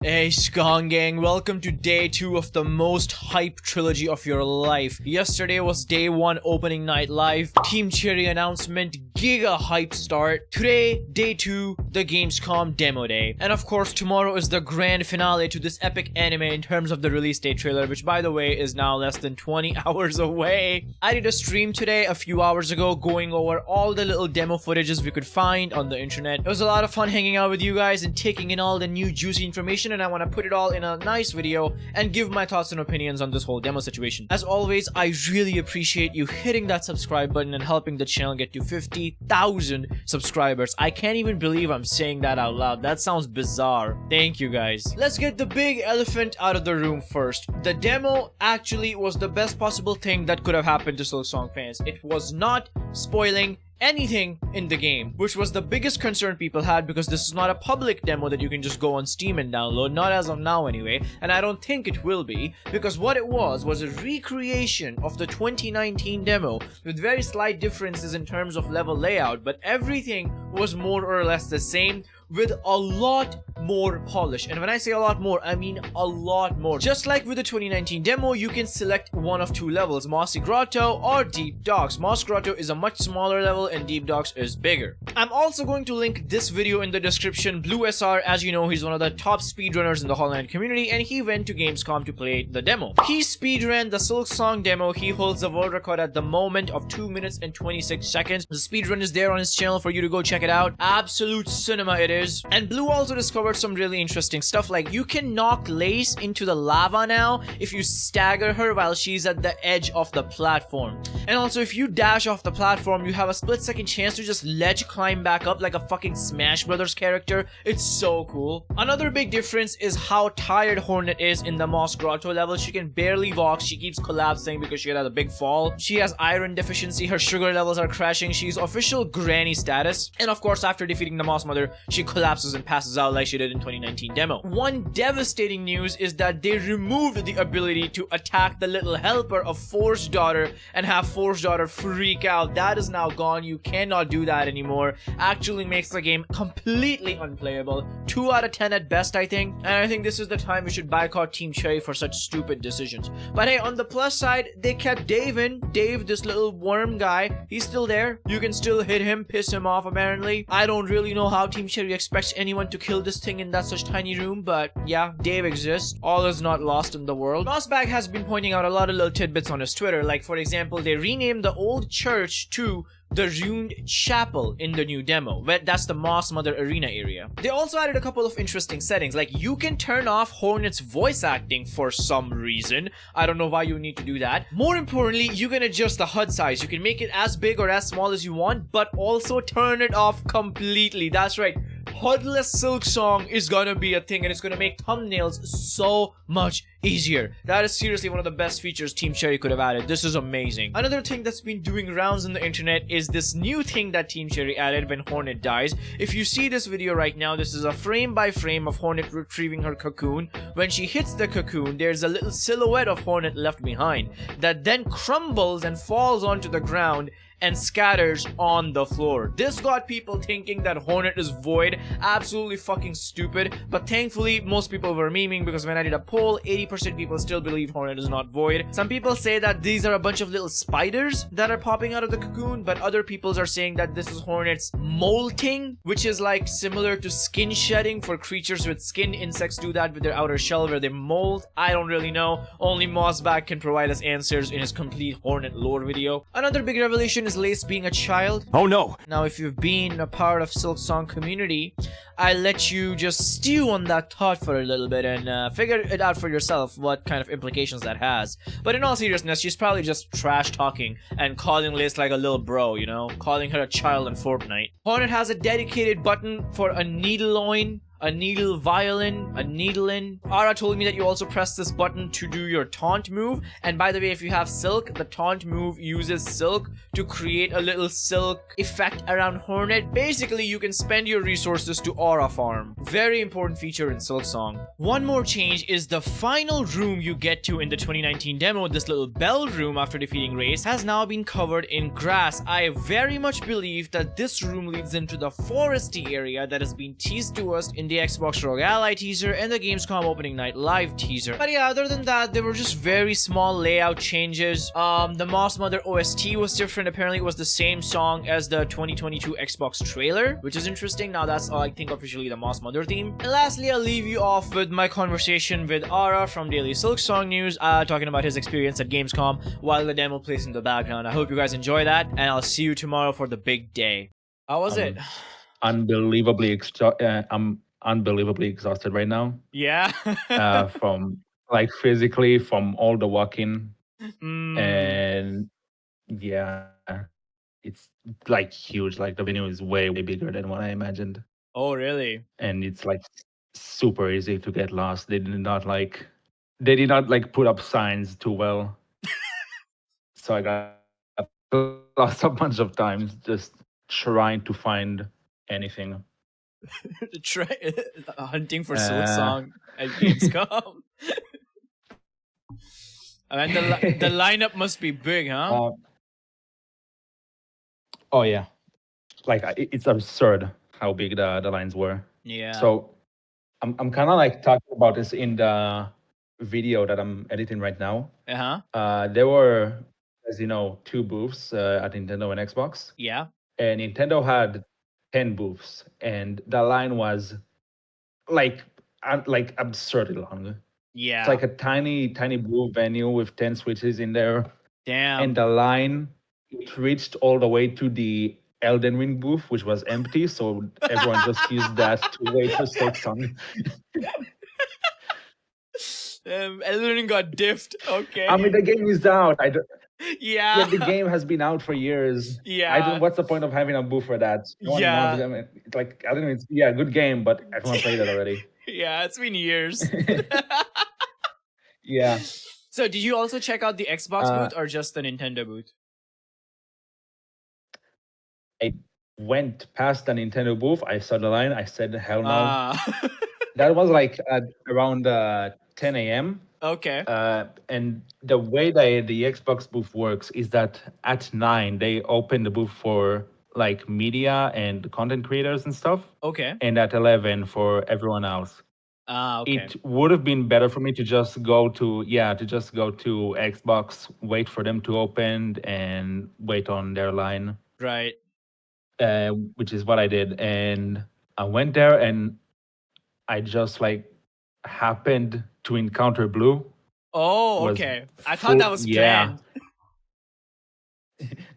Hey Skong Gang, welcome to day 2 of the most hype trilogy of your life. Yesterday was day 1 opening night live, Team Cherry announcement, giga hype start. Today, day 2, the Gamescom demo day. And of course, tomorrow is the grand finale to this epic anime in terms of the release date trailer, which by the way is now less than 20 hours away. I did a stream today a few hours ago going over all the little demo footages we could find on the internet. It was a lot of fun hanging out with you guys and taking in all the new juicy information, and I want to put it all in a nice video and give my thoughts and opinions on this whole demo situation. As always, I really appreciate you hitting that subscribe button and helping the channel get to 50,000 subscribers. I can't even believe I'm saying that out loud. That sounds bizarre. Thank you guys. Let's get the big elephant out of the room first. The demo actually was the best possible thing that could have happened to Silksong fans. It was not spoiling anything in the game, which was the biggest concern people had, because this is not a public demo that you can just go on Steam and download, not as of now anyway, and I don't think it will be, because what it was a recreation of the 2019 demo with very slight differences in terms of level layout, but everything was more or less the same with a lot more polish. And when I say a lot more, I mean a lot more. Just like with the 2019 demo, you can select one of two levels, Mossy Grotto or Deep Docks. Moss Grotto is a much smaller level and Deep Docks is bigger. I'm also going to link this video in the description. Blue SR, as you know, he's one of the top speedrunners in the Hollow Knight community, and he went to Gamescom to play the demo. He speedran the Silksong demo. He holds the world record at the moment of 2 minutes and 26 seconds. The speedrun is there on his channel for you to go check it out. Absolute cinema it is. And Blue also discovered some really interesting stuff, like you can knock Lace into the lava now if you stagger her while she's at the edge of the platform. And also, if you dash off the platform, you have a split-second chance to just ledge climb back up like a fucking Smash Brothers character. It's so cool. Another big difference is how tired Hornet is in the Moss Grotto level. She can barely walk. She keeps collapsing because she had a big fall. She has iron deficiency. Her sugar levels are crashing. She's official granny status. And of course, after defeating the Moss Mother, she collapses and passes out like she did in 2019 demo. One devastating news is that they removed the ability to attack the little helper of Force Daughter and have Force Daughter freak out. That is now gone. You cannot do that anymore. Actually makes the game completely unplayable. 2 out of 10 at best, I think. And I think this is the time we should boycott Team Cherry for such stupid decisions. But hey, on the plus side, they kept Dave in. Dave, this little worm guy, he's still there. You can still hit him, piss him off apparently. I don't really know how Team Cherry expects anyone to kill this thing in that such tiny room, but yeah, Dave exists. All is not lost in the world. Mossbag has been pointing out a lot of little tidbits on his Twitter, like for example, they renamed the old church to the Ruined Chapel in the new demo. That's the Moss Mother Arena area. They also added a couple of interesting settings, like you can turn off Hornet's voice acting for some reason. I don't know why you need to do that. More importantly, you can adjust the HUD size. You can make it as big or as small as you want, but also turn it off completely. That's right. HUD-less Silksong is gonna be a thing, and it's gonna make thumbnails so much easier. That is seriously one of the best features Team Cherry could have added. This is amazing. Another thing that's been doing rounds on the internet is this new thing that Team Cherry added when Hornet dies. If you see this video right now, this is a frame by frame of Hornet retrieving her cocoon. When she hits the cocoon, there's a little silhouette of Hornet left behind that then crumbles and falls onto the ground and scatters on the floor. This got people thinking that Hornet is void. Absolutely fucking stupid. But thankfully, most people were memeing, because when I did a poll, 80% people still believe Hornet is not void. Some people say that these are a bunch of little spiders that are popping out of the cocoon, but other people are saying that this is Hornet's molting, which is like similar to skin shedding for creatures with skin. Insects do that with their outer shell where they mold. I don't really know. Only Mossbag can provide us answers in his complete Hornet lore video. Another big revelation is Lace being a child. Oh no! Now, if you've been a part of Silksong community, I let you just stew on that thought for a little bit and figure it out for yourself what kind of implications that has. But in all seriousness, she's probably just trash talking and calling Lace like a little bro, you know? Calling her a child in Fortnite. Hornet has a dedicated button for a needleoin, a needle violin, a needle-in. Ara told me that you also press this button to do your taunt move. And by the way, if you have Silk, the taunt move uses Silk to create a little Silk effect around Hornet. Basically, you can spend your resources to aura farm. Very important feature in Silksong. One more change is the final room you get to in the 2019 demo, this little bell room after defeating Race, has now been covered in grass. I very much believe that this room leads into the foresty area that has been teased to us in the Xbox ROG Ally teaser, and the Gamescom opening night live teaser. But yeah, other than that, there were just very small layout changes. The Moss Mother OST was different. Apparently, it was the same song as the 2022 Xbox trailer, which is interesting. Now that's I think officially the Moss Mother theme. And lastly, I'll leave you off with my conversation with Ara from Daily Silksong News, talking about his experience at Gamescom while the demo plays in the background. I hope you guys enjoy that, and I'll see you tomorrow for the big day. How was it? I'm unbelievably exhausted right now. Yeah. From like physically, from all the walking, and yeah, it's like huge. Like the venue is way bigger than what I imagined, Oh, really? and it's like super easy to get lost. They did not put up signs too well, so I got lost a bunch of times just trying to find anything. Hunting for Uh, Silksong at Gamescom. I mean, the lineup must be big, huh? oh yeah, like it's absurd how big the lines were. Yeah. So I'm kind of like talking about this in the video that I'm editing right now. There were, as you know, two booths at Nintendo and Xbox. Yeah. And Nintendo had 10 booths, and the line was like absurdly long. Yeah. It's like a tiny blue venue with 10 switches in there. Damn. And the line, it reached all the way to the Elden Ring booth, which was empty. So everyone just used that to wait for Silksong. Elden Ring got diffed. Okay. I mean, the game is out. Yeah. The game has been out for years. Yeah. What's the point of having a booth for that? No one wants them. It's like, I don't know. It's good game, but everyone played it already. Yeah, it's been years. Yeah. So, did you also check out the Xbox booth or just the Nintendo booth? I went past the Nintendo booth. I saw the line. I said, hell no. That was like at around 10 a.m. Okay. And the way the Xbox booth works is that at 9, they open the booth for like media and content creators and stuff. Okay. And at 11 for everyone else. Okay. It would have been better for me to just go to Xbox, wait for them to open and wait on their line. Right. Which is what I did. And I went there and I just like happened to encounter Blue. Oh, okay. I thought that was planned.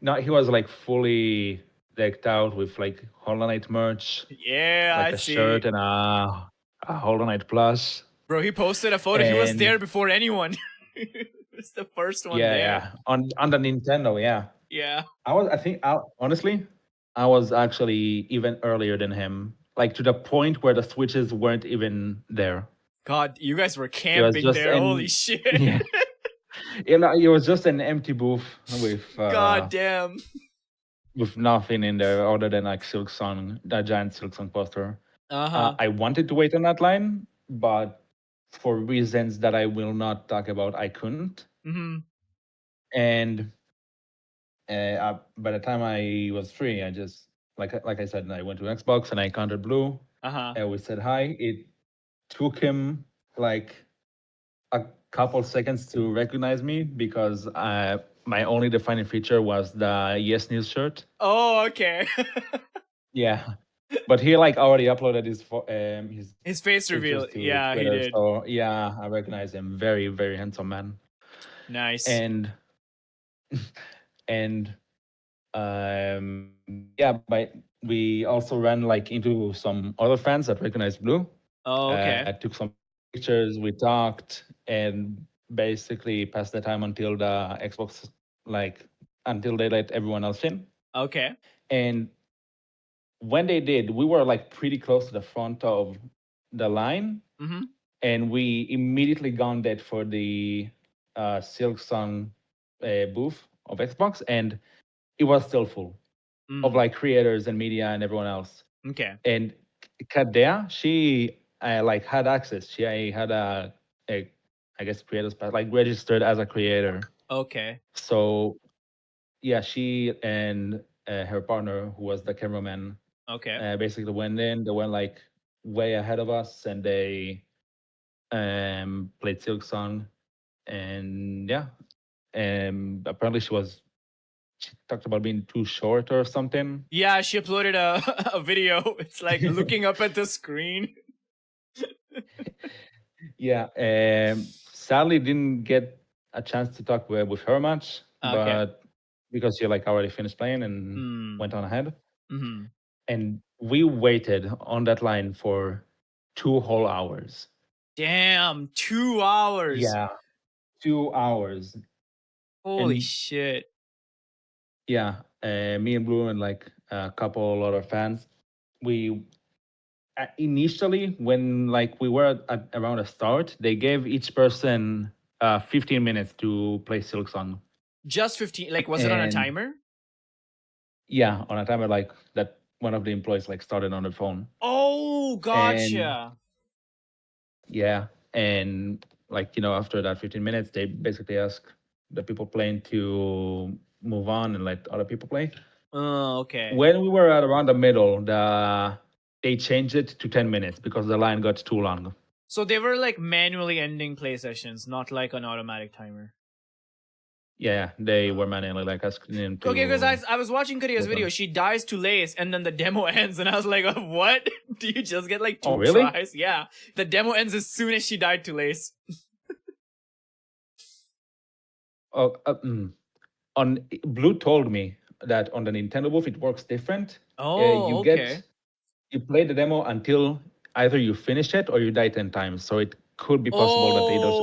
No, he was like fully decked out with like Hollow Knight merch. Yeah, like I see. Shirt and a Hollow Knight plush. Bro, he posted a photo. He was there before anyone. It's the first one there. Yeah, on the Nintendo. Yeah. Yeah. Honestly, I was actually even earlier than him. Like to the point where the switches weren't even there. God, you guys were camping there. Holy shit. Yeah. It was just an empty booth with God damn. With nothing in there other than like Silksong, that giant Silksong poster. Uh-huh. I wanted to wait on that line, but for reasons that I will not talk about, I couldn't. Mm-hmm. And by the time I was free, I just like I said, I went to Xbox and I encountered Blue. And we said hi. It took him like a couple seconds to recognize me because my only defining feature was the Yes News shirt. Oh, okay. Yeah, but he like already uploaded his face reveal. Yeah, Twitter, he did. So yeah, I recognize him. Very, very handsome man. Nice. And yeah, but we also ran like into some other fans that recognized Blue. Oh, okay. I took some pictures, we talked, and basically passed the time until the Xbox, until they let everyone else in. Okay. And when they did, we were like pretty close to the front of the line. Mm-hmm. And we immediately gone that for the Silksong booth of Xbox, and it was still full of like creators and media and everyone else. Okay. And Kadea, she had access. She had a I guess creators pass, like registered as a creator. Okay. So yeah, she and her partner, who was the cameraman, okay, basically went in. They went like way ahead of us, and they played Silksong, and yeah, apparently she talked about being too short or something. Yeah, she uploaded a video. It's like looking up at the screen. Yeah, sadly didn't get a chance to talk with her much, Okay. but because she like already finished playing and went on ahead, and we waited on that line for 2 whole hours. Damn, 2 hours. Yeah, 2 hours. Holy And shit. yeah, me and Blue and like a couple other fans, we initially when like we were at around the start, they gave each person 15 minutes to play Silksong. Just 15. Like, was it on a And timer? yeah, on a timer like that one of the employees like started on the phone. Oh, And gotcha. yeah, and like after that 15 minutes, they basically ask the people playing to move on and let other people play. Oh, okay. When we were at around the middle, they changed it to 10 minutes because the line got too long. So they were like manually ending play sessions, not like an automatic timer. Yeah, they were manually like asking him to. Okay, because I was watching Korea's video. She dies to Lace, and then the demo ends, and I was like, what? Do you just get like 2 really? tries? Yeah, the demo ends as soon as she died to Lace. Oh, on Blue told me that on the Nintendo booth it works different. Oh, okay. You play the demo until either you finish it or you die 10 times. So it could be possible that they just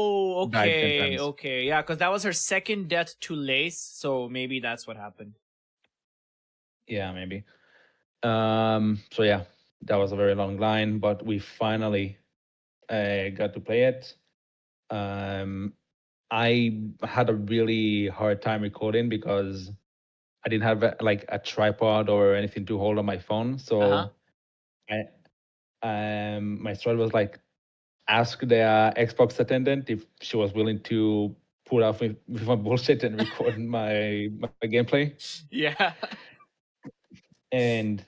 died 10 times. Okay, yeah, because that was her second death to Lace, so maybe that's what happened. Yeah, maybe. So yeah, that was a very long line, but we finally got to play it. I had a really hard time recording because I didn't have like a tripod or anything to hold on my phone. So my strat was like ask the Xbox attendant if she was willing to put up with my bullshit and record my gameplay. Yeah. And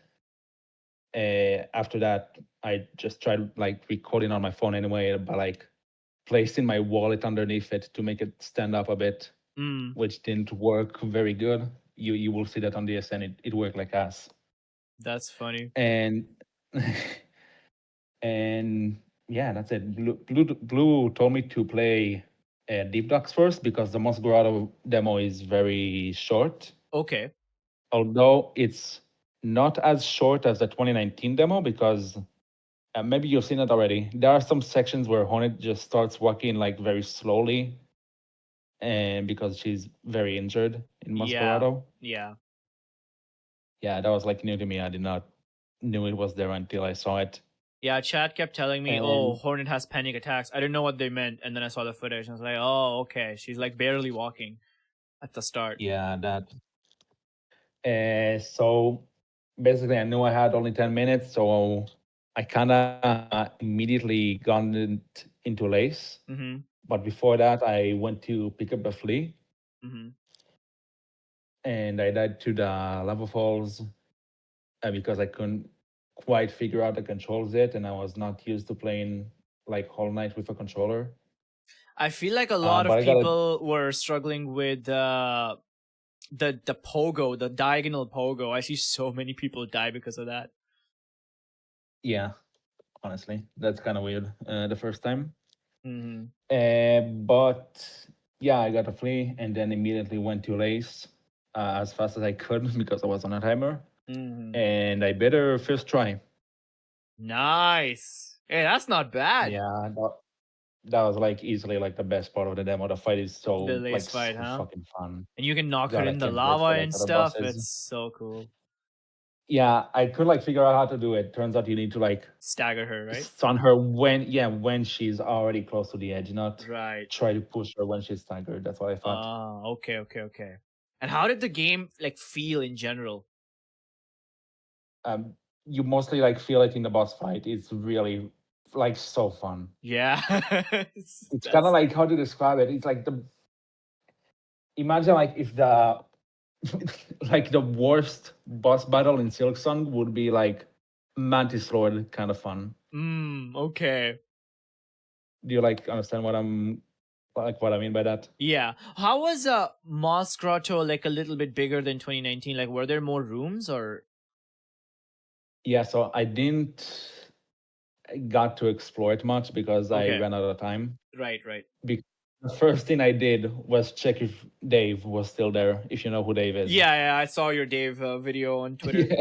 after that, I just tried like recording on my phone anyway, but like placing my wallet underneath it to make it stand up a bit, which didn't work very good. You will see that on the SN. It worked like ass. That's funny. And and yeah, that's it. Blue told me to play Deep Ducks first because the Mosgrado demo is very short. Okay. Although it's not as short as the 2019 demo because maybe you've seen it already. There are some sections where Hornet just starts walking like very slowly, and because she's very injured in Mosgrado. Yeah. Yeah, that was like new to me. I did not knew it was there until I saw it. Yeah, chat kept telling me, "Oh, Hornet has panic attacks." I didn't know what they meant, and then I saw the footage, and I was like, "Oh, okay." She's like barely walking at the start. Yeah, that. So basically, I knew I had only 10 minutes, so I kind of immediately got into Lace. But before that, I went to pick up a flea, and I died to the lava falls because I couldn't quite figure out the controls yet, and I was not used to playing like Hollow Knight with a controller. I feel like a lot of people were struggling with the pogo, the diagonal pogo. I see so many people die because of that. Yeah, honestly, that's kind of weird. The first time. But yeah, I got a flea and then immediately went to Lace as fast as I could because I was on a timer. And I beat her first try. Nice. Hey, that's not bad. Yeah, that was like easily like the best part of the demo. The fight is so the Lace like fight, huh? fucking fun. And you can knock her in the lava and stuff. It's so cool. Yeah, I could like figure out how to do it. Turns out you need to like stagger her, right? Stun her when she's already close to the edge, not try to push her when she's staggered. That's what I thought. Oh, okay. And how did the game like feel in general? You mostly like feel it in the boss fight. It's really like so fun. Yeah. It's kind of like how to describe it. It's like imagine like if the like the worst boss battle in Silksong would be like Mantis Lord kind of fun. Okay. Do you like understand what I mean by that? Yeah. How was Moss Grotto like a little bit bigger than 2019? Like, were there more rooms or? Yeah, so I didn't got to explore it much because I Okay. ran out of time. Right. The first thing I did was check if Dave was still there, if you know who Dave is. Yeah, I saw your Dave video on Twitter.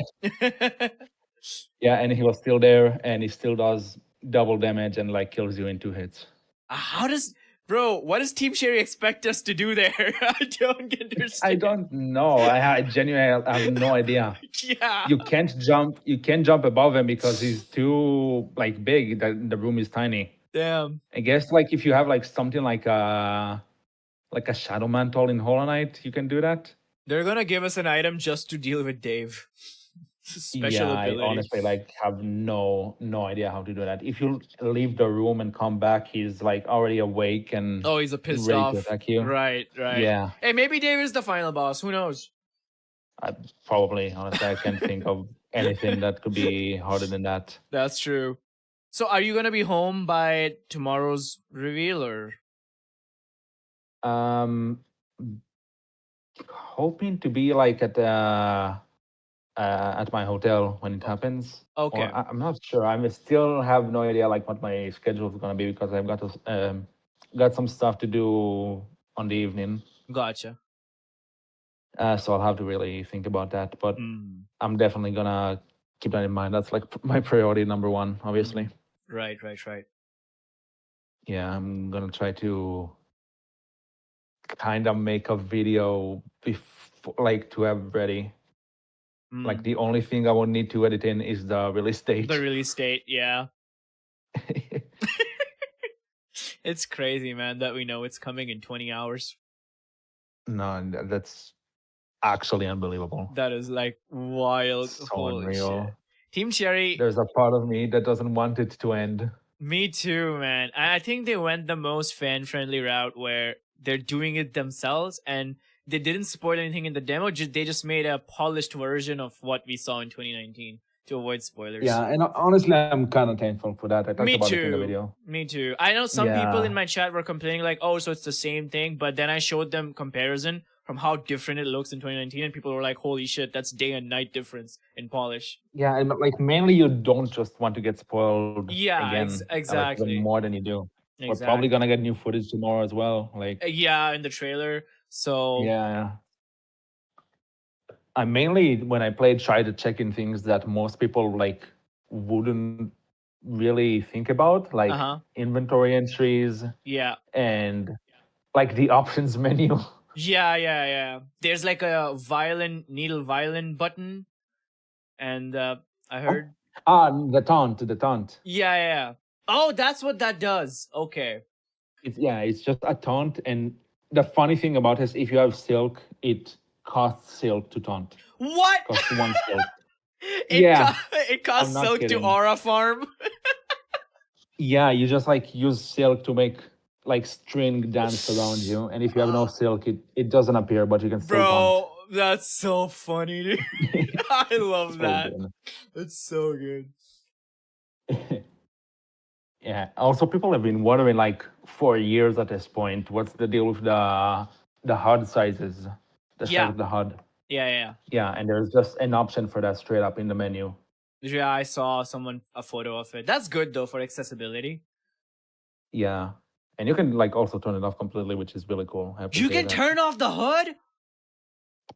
Yeah, and he was still there, and he still does double damage and like kills you in 2 hits. How does, bro? What does Team Sherry expect us to do there? I don't understand. I don't know. I genuinely have no idea. Yeah. You can't jump. You can't jump above him because he's too like big. The room is tiny. Damn. I guess like if you have like something like a shadow mantle in Hollow Knight, you can do that. They're gonna give us an item just to deal with Dave. Special ability. I honestly like have no idea how to do that. If you leave the room and come back, he's like already awake and he's a pissed ready off. to attack you. Right. Yeah. Hey, maybe Dave is the final boss. Who knows? Probably, honestly, I can't think of anything that could be harder than that. That's true. So, are you gonna be home by tomorrow's reveal, or? Hoping to be like at my hotel when it happens. Okay. Or I'm not sure. I still have no idea like what my schedule is gonna be because I've got some stuff to do on the evening. Gotcha. So I'll have to really think about that. But I'm definitely gonna keep that in mind. That's like my priority number one, obviously. Right. Yeah, I'm gonna try to kind of make a video before, like to have ready. Like the only thing I will need to edit in is the release date. The release date, yeah. It's crazy, man, that we know it's coming in 20 hours. No, that's actually unbelievable. That is like wild. So Holy unreal. shit. Team Cherry. There's a part of me that doesn't want it to end. Me too, man. I think they went the most fan-friendly route where they're doing it themselves and they didn't spoil anything in the demo. They just made a polished version of what we saw in 2019 to avoid spoilers. Yeah, and honestly, I'm kind of thankful for that. I talked about it in the video. Me too. I know some people in my chat were complaining like, oh, so it's the same thing. But then I showed them comparison from how different it looks in 2019. And people were like, holy shit, that's day and night difference in polish. Yeah, and like mainly you don't just want to get spoiled again. Exactly. Like, more than you do. Exactly. We're probably going to get new footage tomorrow as well. Like yeah, in the trailer. So yeah. I mainly, when I played, try to check in things that most people like wouldn't really think about, like inventory entries. Yeah. And like the options menu. Yeah. There's like a needle violin button. And I heard. The taunt. Yeah. Oh, that's what that does. Okay. It's just a taunt. And the funny thing about it is if you have Silk, it costs Silk to taunt. What? It costs 1 Silk. It costs Silk to aura farm. Yeah, you just like use Silk to make like string dance around you. And if you have no Silk, it doesn't appear, but you can still taunt. That's so funny, dude. I love that. Good. It's so good. Yeah. Also, people have been wondering, like, for years at this point, what's the deal with the HUD sizes? The size of the HUD. Yeah. Yeah, and there's just an option for that straight up in the menu. Yeah, I saw a photo of it. That's good though for accessibility. Yeah, and you can like also turn it off completely, which is really cool. You can turn off the HUD?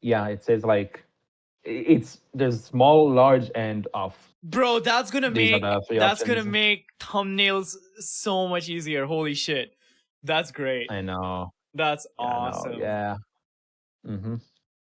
Yeah, it says like there's small, large, and off. Bro, that's gonna make thumbnails so much easier. Holy shit. That's great. I know. That's awesome. Yeah.